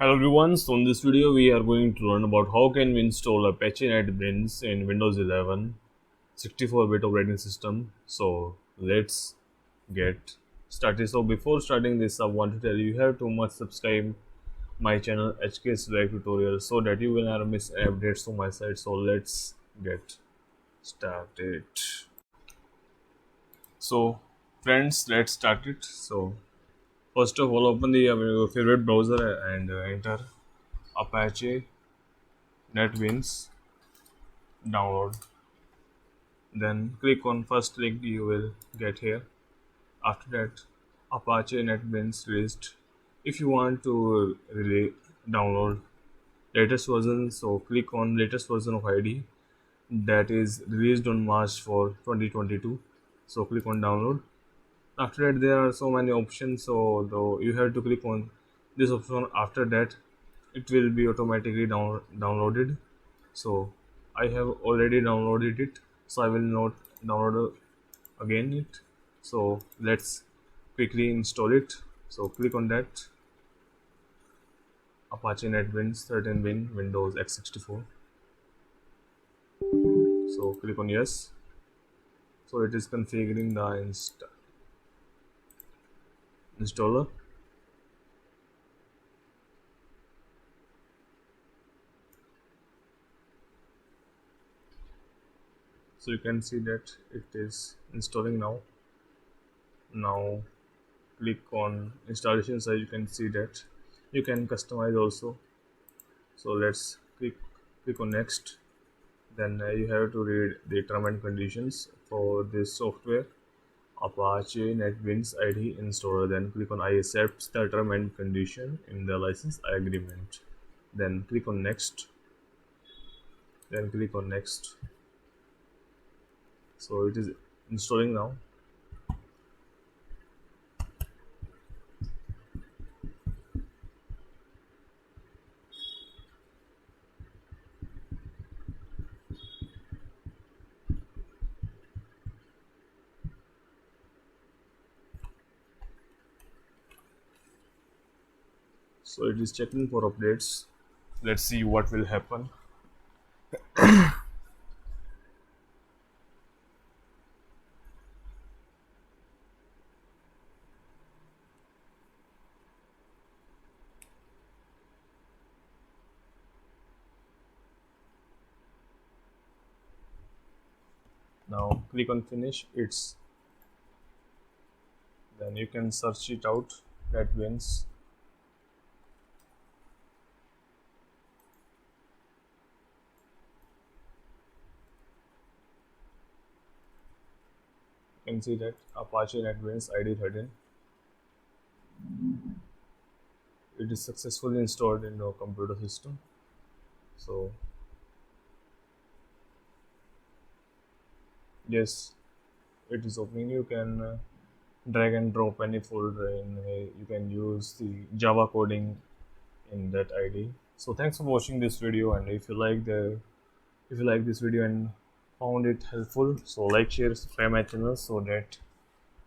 Hello everyone, so in this video we are going to learn about how can we install Apache Netbeans in Windows 11 64-bit operating system. So let's get started. So before starting this, I want to tell you have to must subscribe my channel HK's Live Tutorial so that you will never miss any updates from my side. So let's get started. So friends, let's start it. So first of all, open the your favorite browser and enter Apache Netbeans download. Then click on first link you will get here. After that, Apache Netbeans list. If you want to really download latest version, so click on latest version of ID that is released on March for 2022. So click on download. After that, there are so many options. So though you have to click on this option. After that, it will be automatically downloaded. So I have already downloaded it, so I will not download again it. So let's quickly install it. So click on that Apache NetBeans 13 bin Windows x64. So click on yes. So it is configuring the installer. So you can see that it is installing now. Now click on installation size. You can see that you can customize also. So let's click on next. Then you have to read the term and conditions for this software Apache NetBeans ID installer. Then click on I accept the term and condition in the license agreement. Then click on next. Then click on next. So it is installing now. So it is checking for updates. Let's see what will happen. Now click on finish. It's then you can search it out. That wins. You can see that Apache NetBeans ID 13. It is successfully installed in your computer system. So yes, it is opening. You can drag and drop any folder in. You can use the Java coding in that ID. So thanks for watching this video, and if you like this video and found it helpful, so like, share, subscribe my channel so that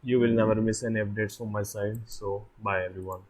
you will never miss any updates from my side. So bye everyone.